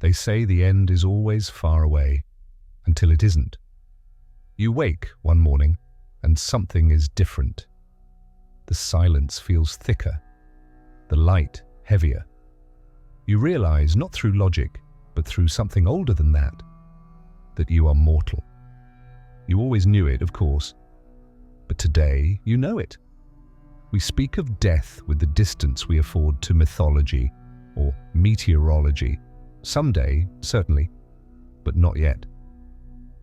They say the end is always far away, until it isn't. You wake one morning, and something is different. The silence feels thicker, the light heavier. You realize, not through logic, but through something older than that you are mortal. You always knew it, of course, but today you know it. We speak of death with the distance we afford to mythology or meteorology. Someday, certainly, but not yet.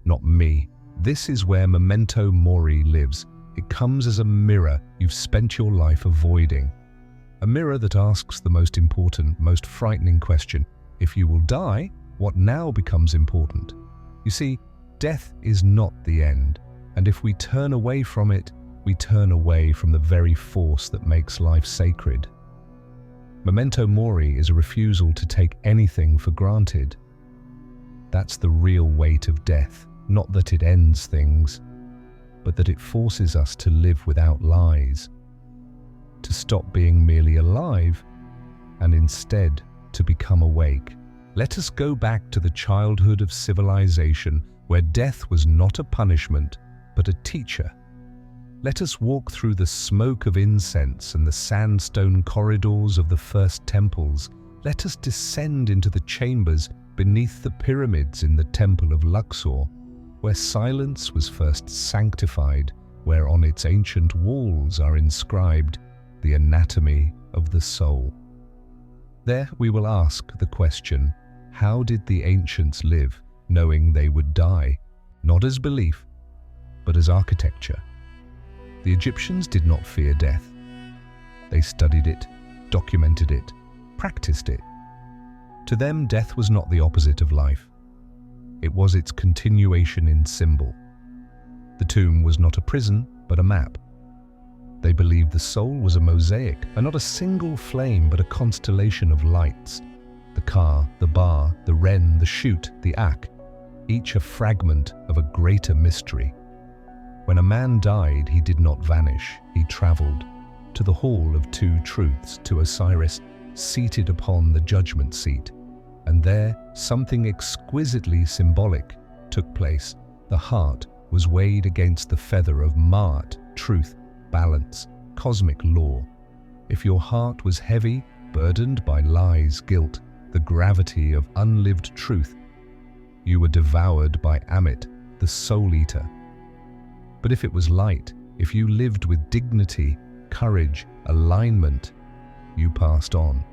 Not me. This is where Memento Mori lives. It comes as a mirror you've spent your life avoiding. A mirror that asks the most important, most frightening question. If you will die, what now becomes important? You see, death is not the end, and if we turn away from it, we turn away from the very force that makes life sacred. Memento Mori is a refusal to take anything for granted. That's the real weight of death, not that it ends things, but that it forces us to live without lies, to stop being merely alive, and instead to become awake. Let us go back to the childhood of civilization, where death was not a punishment, but a teacher. Let us walk through the smoke of incense and the sandstone corridors of the first temples. Let us descend into the chambers beneath the pyramids in the temple of Luxor, where silence was first sanctified, where on its ancient walls are inscribed the anatomy of the soul. There we will ask the question, how did the ancients live, knowing they would die, not as belief, but as architecture? The Egyptians did not fear death. They studied it, documented it, practiced it. To them, death was not the opposite of life. It was its continuation in symbol. The tomb was not a prison, but a map. They believed the soul was a mosaic, and not a single flame, but a constellation of lights. The Ka, the Ba, the Ren, the Shut, the Ak, each a fragment of a greater mystery. When a man died, he did not vanish. He traveled to the Hall of Two Truths, to Osiris, seated upon the judgment seat. And there, something exquisitely symbolic took place. The heart was weighed against the feather of Ma'at, truth, balance, cosmic law. If your heart was heavy, burdened by lies, guilt, the gravity of unlived truth, you were devoured by Amit, the soul eater. But if it was light, if you lived with dignity, courage, alignment, you passed on.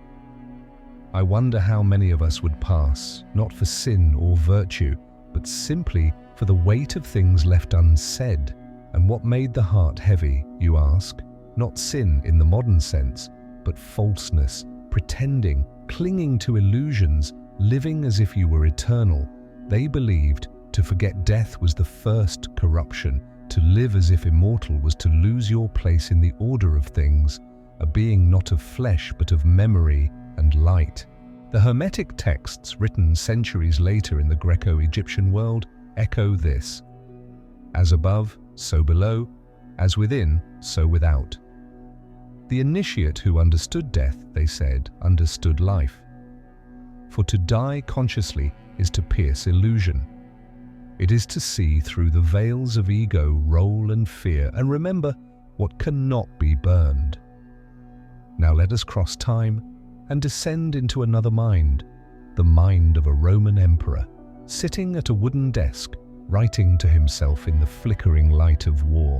I wonder how many of us would pass, not for sin or virtue, but simply for the weight of things left unsaid. And what made the heart heavy, you ask? Not sin in the modern sense, but falseness, pretending, clinging to illusions, living as if you were eternal. They believed to forget death was the first corruption. To live as if immortal was to lose your place in the order of things, a being not of flesh but of memory and light. The Hermetic texts written centuries later in the Greco-Egyptian world echo this. As above, so below, as within, so without. The initiate who understood death, they said, understood life. For to die consciously is to pierce illusion. It is to see through the veils of ego, role and fear, and remember what cannot be burned. Now let us cross time and descend into another mind, the mind of a Roman emperor, sitting at a wooden desk, writing to himself in the flickering light of war.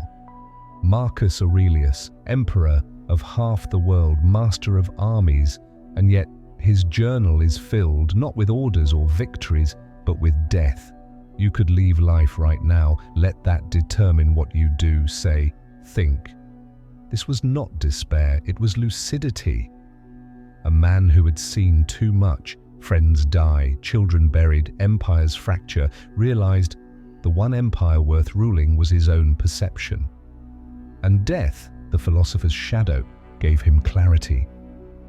Marcus Aurelius, emperor of half the world, master of armies, and yet his journal is filled not with orders or victories, but with death. You could leave life right now. Let that determine what you do, say, think. This was not despair, it was lucidity. A man who had seen too much, friends die, children buried, empires fracture, realized the one empire worth ruling was his own perception. And death, the philosopher's shadow, gave him clarity.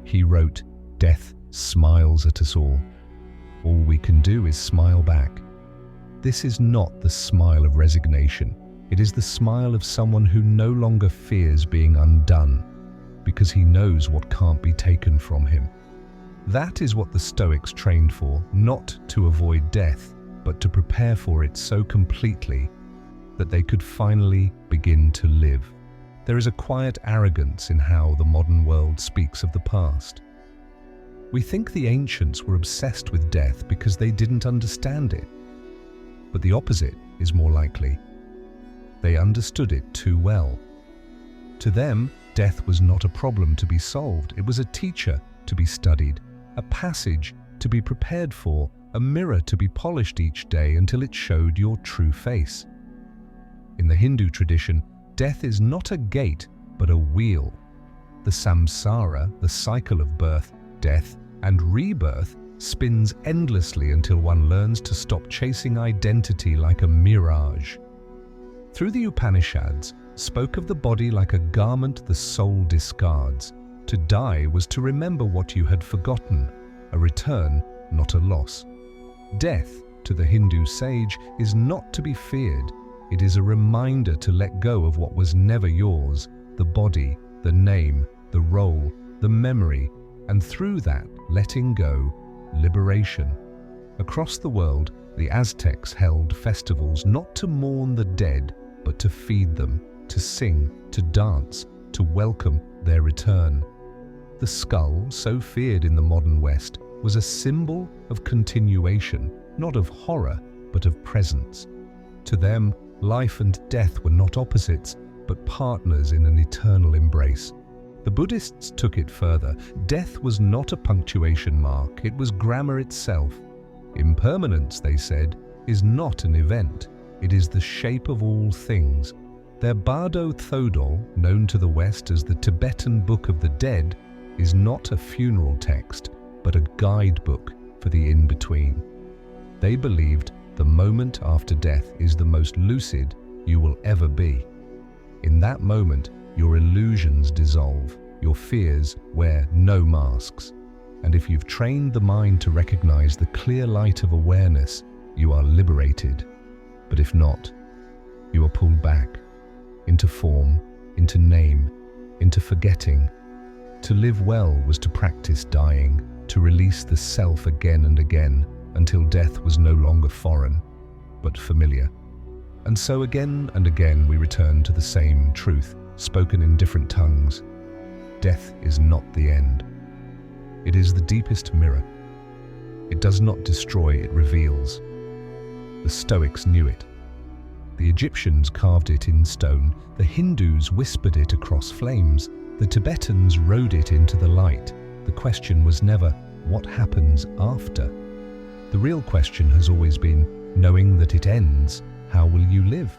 He wrote, "Death smiles at us all. All we can do is smile back." This is not the smile of resignation. It is the smile of someone who no longer fears being undone, because he knows what can't be taken from him. That is what the Stoics trained for, not to avoid death, but to prepare for it so completely that they could finally begin to live. There is a quiet arrogance in how the modern world speaks of the past. We think the ancients were obsessed with death because they didn't understand it. But the opposite is more likely. They understood it too well. To them, death was not a problem to be solved. It was a teacher to be studied, a passage to be prepared for, a mirror to be polished each day until it showed your true face. In the Hindu tradition, death is not a gate, but a wheel. The samsara, the cycle of birth, death, and rebirth, spins endlessly until one learns to stop chasing identity like a mirage. Through the Upanishads, spoke of the body like a garment the soul discards. To die was to remember what you had forgotten, a return, not a loss. Death, to the Hindu sage, is not to be feared. It is a reminder to let go of what was never yours, the body, the name, the role, the memory, and through that, letting go, liberation. Across the world, the Aztecs held festivals not to mourn the dead, but to feed them, to sing, to dance, to welcome their return. The skull, so feared in the modern West, was a symbol of continuation, not of horror, but of presence. To them, life and death were not opposites, but partners in an eternal embrace. The Buddhists took it further. Death was not a punctuation mark, it was grammar itself. Impermanence, they said, is not an event, it is the shape of all things. Their Bardo Thodol, known to the West as the Tibetan Book of the Dead, is not a funeral text, but a guidebook for the in-between. They believed the moment after death is the most lucid you will ever be. In that moment, your illusions dissolve, your fears wear no masks. And if you've trained the mind to recognize the clear light of awareness, you are liberated. But if not, you are pulled back, into form, into name, into forgetting. To live well was to practice dying, to release the self again and again, until death was no longer foreign, but familiar. And so again and again we return to the same truth, spoken in different tongues. Death is not the end. It is the deepest mirror. It does not destroy, it reveals. The Stoics knew it. The Egyptians carved it in stone, the Hindus whispered it across flames, the Tibetans rode it into the light. The question was never, what happens after? The real question has always been, knowing that it ends, how will you live?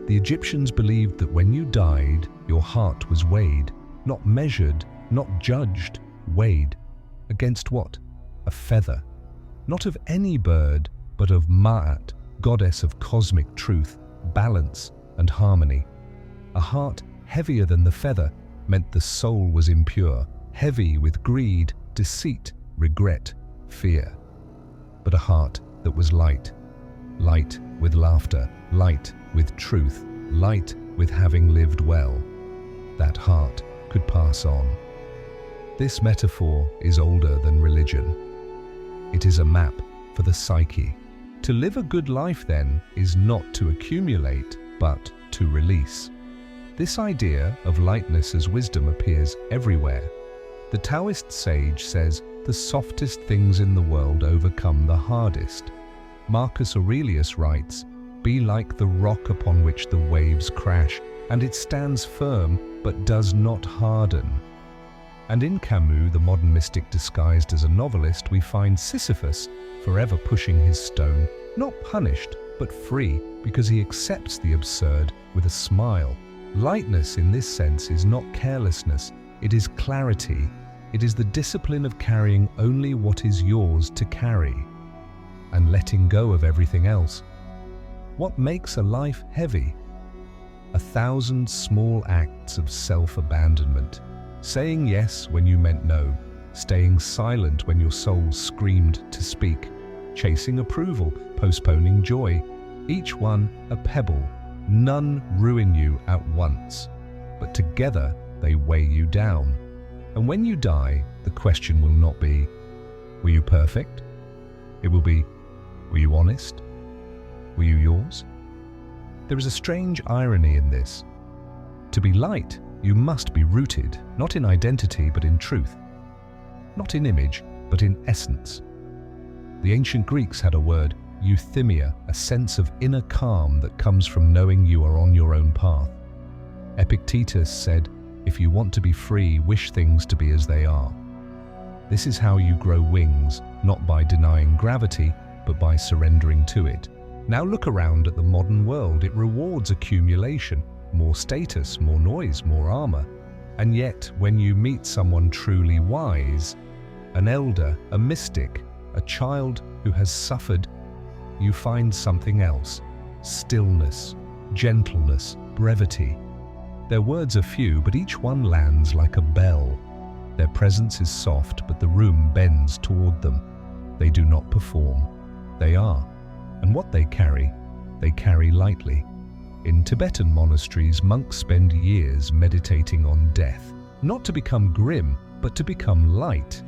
The Egyptians believed that when you died, your heart was weighed, not measured, not judged, weighed. Against what? A feather. Not of any bird, but of Ma'at, goddess of cosmic truth, balance and harmony. A heart heavier than the feather meant the soul was impure, heavy with greed, deceit, regret, fear. But a heart that was light. Light with laughter, light with truth, light with having lived well. That heart could pass on. This metaphor is older than religion. It is a map for the psyche. To live a good life, then, is not to accumulate, but to release. This idea of lightness as wisdom appears everywhere. The Taoist sage says, the softest things in the world overcome the hardest. Marcus Aurelius writes, be like the rock upon which the waves crash, and it stands firm, but does not harden. And in Camus, the modern mystic disguised as a novelist, we find Sisyphus forever pushing his stone, not punished, but free, because he accepts the absurd with a smile. Lightness in this sense is not carelessness, it is clarity. It is the discipline of carrying only what is yours to carry, and letting go of everything else. What makes a life heavy? 1,000 small acts of self-abandonment. Saying yes when you meant no, staying silent when your soul screamed to speak, chasing approval, postponing joy, each one a pebble. None ruin you at once, but together they weigh you down. And when you die, the question will not be, Were you perfect? It will be, were you honest? Were you yours? There is a strange irony in this. To be light, you must be rooted, not in identity, but in truth. Not in image, but in essence. The ancient Greeks had a word, euthymia, a sense of inner calm that comes from knowing you are on your own path. Epictetus said, if you want to be free, wish things to be as they are. This is how you grow wings, not by denying gravity, but by surrendering to it. Now look around at the modern world. It rewards accumulation, more status, more noise, more armor. And yet, when you meet someone truly wise, an elder, a mystic, a child who has suffered, you find something else: stillness, gentleness, brevity. Their words are few, but each one lands like a bell. Their presence is soft, but the room bends toward them. They do not perform. They are. And what they carry lightly. In Tibetan monasteries, monks spend years meditating on death, not to become grim, but to become light.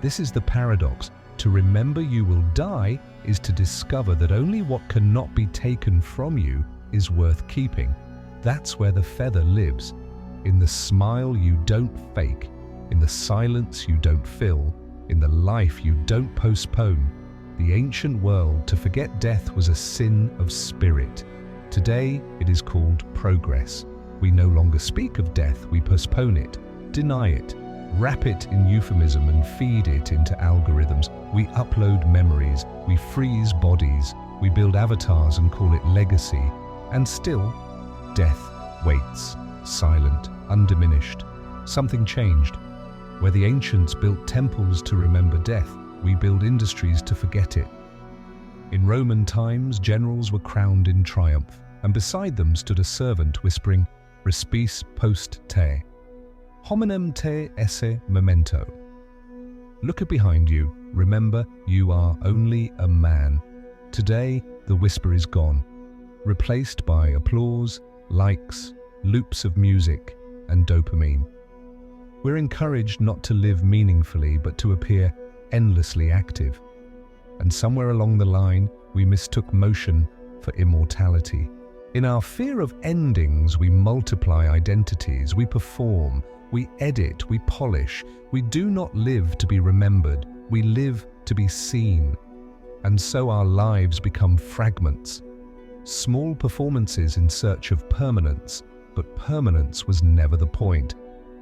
This is the paradox. To remember you will die is to discover that only what cannot be taken from you is worth keeping. That's where the feather lives. In the smile you don't fake, in the silence you don't fill, in the life you don't postpone. The ancient world, to forget death was a sin of spirit. Today, it is called progress. We no longer speak of death, we postpone it, deny it, wrap it in euphemism and feed it into algorithms. We upload memories, we freeze bodies, we build avatars and call it legacy. And still, death waits, silent, undiminished. Something changed. Where the ancients built temples to remember death, we build industries to forget it. In Roman times, generals were crowned in triumph, and beside them stood a servant whispering, Respice post te. Hominem te esse memento. Look behind you, remember you are only a man. Today, the whisper is gone, replaced by applause, likes, loops of music, and dopamine. We're encouraged not to live meaningfully, but to appear endlessly active. And somewhere along the line, we mistook motion for immortality. In our fear of endings, we multiply identities, we perform, we edit, we polish. We do not live to be remembered, we live to be seen. And so our lives become fragments. Small performances in search of permanence, but permanence was never the point.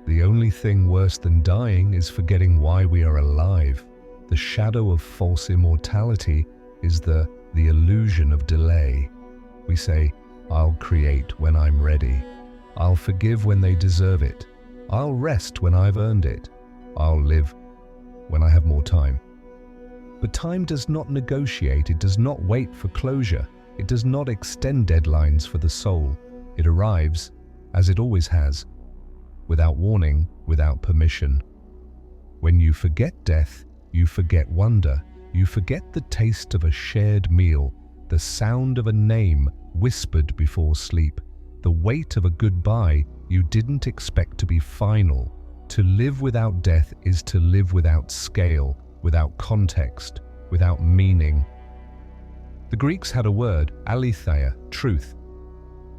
The only thing worse than dying is forgetting why we are alive. The shadow of false immortality is the illusion of delay. We say, I'll create when I'm ready. I'll forgive when they deserve it. I'll rest when I've earned it. I'll live when I have more time. But time does not negotiate. It does not wait for closure. It does not extend deadlines for the soul. It arrives, as it always has, without warning, without permission. When you forget death, you forget wonder. You forget the taste of a shared meal, the sound of a name whispered before sleep, the weight of a goodbye you didn't expect to be final. To live without death is to live without scale, without context, without meaning. The Greeks had a word, aletheia, truth.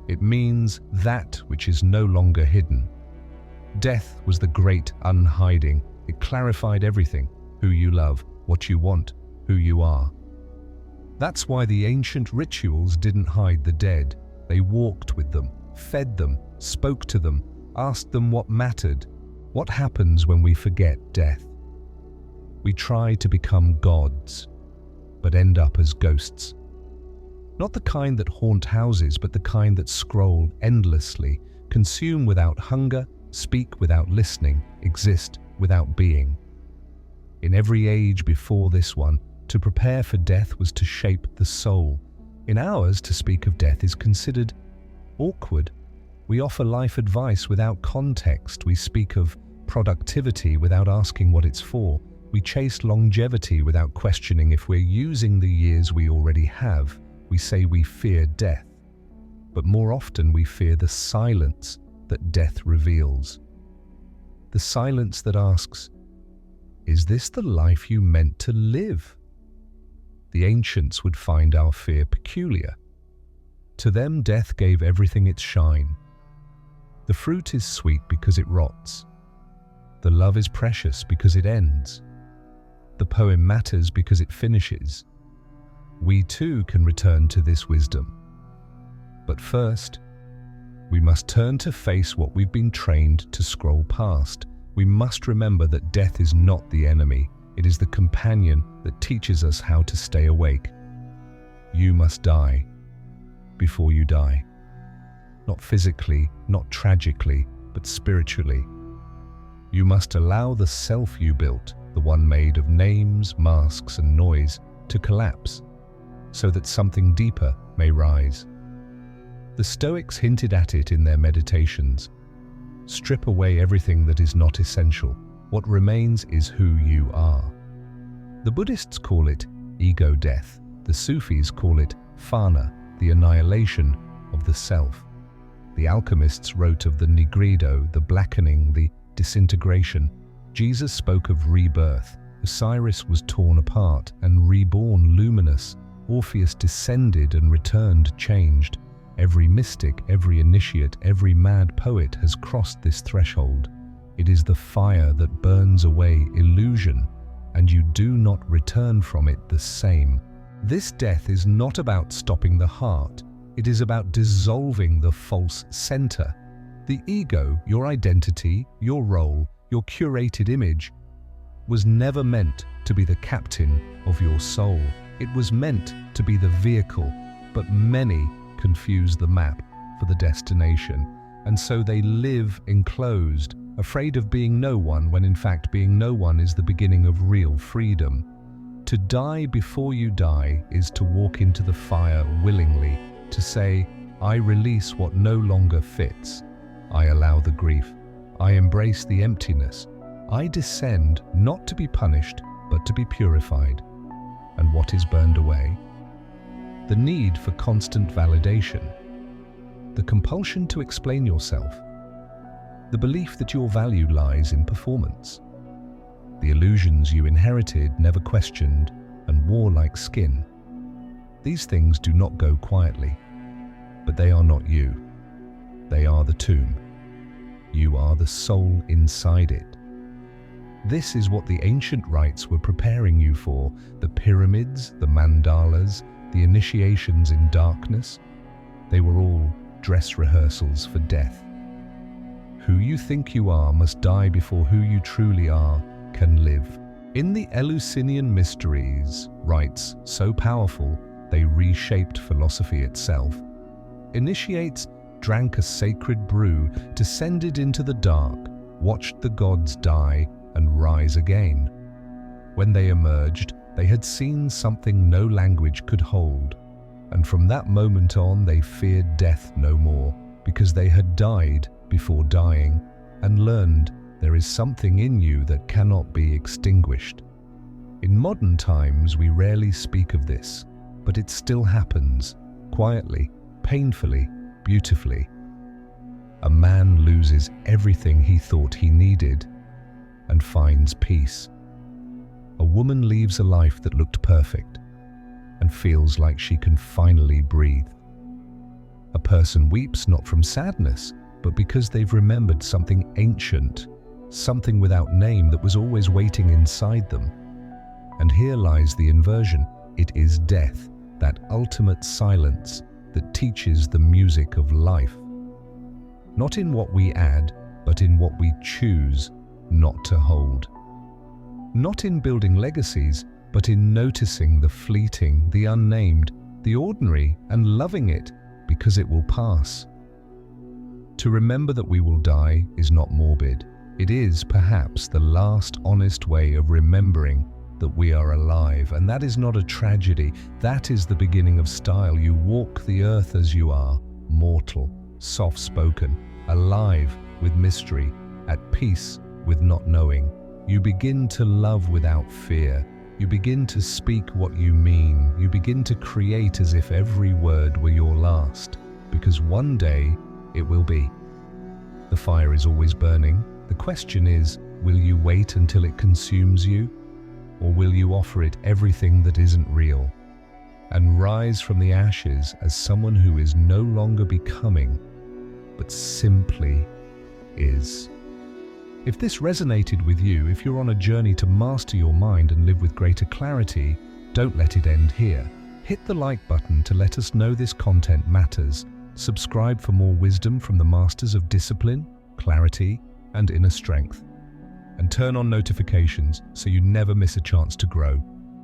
It means that which is no longer hidden. Death was the great unhiding. It clarified everything: who you love, what you want, who you are. That's why the ancient rituals didn't hide the dead. They walked with them, fed them, spoke to them, asked them what mattered. What happens when we forget death? We try to become gods, but end up as ghosts. Not the kind that haunt houses, but the kind that scroll endlessly, consume without hunger, speak without listening, exist without being. In every age before this one, to prepare for death was to shape the soul. In ours, to speak of death is considered awkward. We offer life advice without context. We speak of productivity without asking what it's for. We chase longevity without questioning if we're using the years we already have. We say we fear death, but more often we fear the silence that death reveals. The silence that asks, Is this the life you meant to live? The ancients would find our fear peculiar. To them, death gave everything its shine. The fruit is sweet because it rots. The love is precious because it ends. The poem matters because it finishes. We too can return to this wisdom. But first, we must turn to face what we've been trained to scroll past. We must remember that death is not the enemy. It is the companion that teaches us how to stay awake. You must die before you die. Not physically, not tragically, but spiritually. You must allow the self you built, the one made of names, masks, and noise, to collapse, so that something deeper may rise. The Stoics hinted at it in their meditations. Strip away everything that is not essential. What remains is who you are. The Buddhists call it ego death. The Sufis call it fana, the annihilation of the self. The alchemists wrote of the nigredo, the blackening, the disintegration. Jesus spoke of rebirth. Osiris was torn apart and reborn luminous. Orpheus descended and returned changed. Every mystic, every initiate, every mad poet has crossed this threshold. It is the fire that burns away illusion, and you do not return from it the same. This death is not about stopping the heart. It is about dissolving the false center. The ego, your identity, your role, your curated image, was never meant to be the captain of your soul. It was meant to be the vehicle, but many confuse the map for the destination, and so they live enclosed, afraid of being no one, when in fact being no one is the beginning of real freedom. To die before you die is to walk into the fire willingly, to say, I release what no longer fits. I allow the grief. I embrace the emptiness. I descend not to be punished, but to be purified. And what is burned away? The need for constant validation, the compulsion to explain yourself, the belief that your value lies in performance, the illusions you inherited, never questioned, and wore like skin. These things do not go quietly, but they are not you. They are the tomb. You are the soul inside it. This is what the ancient rites were preparing you for, the pyramids, the mandalas, the initiations in darkness. They were all dress rehearsals for death. Who you think you are must die before who you truly are can live. In the Eleusinian Mysteries, rites so powerful they reshaped philosophy itself. Initiates drank a sacred brew, descended into the dark, watched the gods die and rise again. When they emerged, they had seen something no language could hold, and from that moment on they feared death no more, because they had died before dying and learned there is something in you that cannot be extinguished. In modern times we rarely speak of this, but it still happens, quietly, painfully, beautifully. A man loses everything he thought he needed and finds peace. A woman leaves a life that looked perfect and feels like she can finally breathe. A person weeps not from sadness, but because they've remembered something ancient, something without name that was always waiting inside them. And here lies the inversion. It is death, that ultimate silence that teaches the music of life. Not in what we add, but in what we choose not to hold. Not in building legacies, but in noticing the fleeting, the unnamed, the ordinary, and loving it because it will pass. To remember that we will die is not morbid. It is, perhaps, the last honest way of remembering that we are alive, and that is not a tragedy. That is the beginning of style. You walk the earth as you are, mortal, soft-spoken, alive with mystery, at peace with not knowing. You begin to love without fear. You begin to speak what you mean. You begin to create as if every word were your last, because one day it will be. The fire is always burning. The question is, Will you wait until it consumes you? Or will you offer it everything that isn't real and rise from the ashes as someone who is no longer becoming, but simply is? If this resonated with you, if you're on a journey to master your mind and live with greater clarity, don't let it end here. Hit the like button to let us know this content matters. Subscribe for more wisdom from the masters of discipline, clarity, and inner strength. And turn on notifications so you never miss a chance to grow.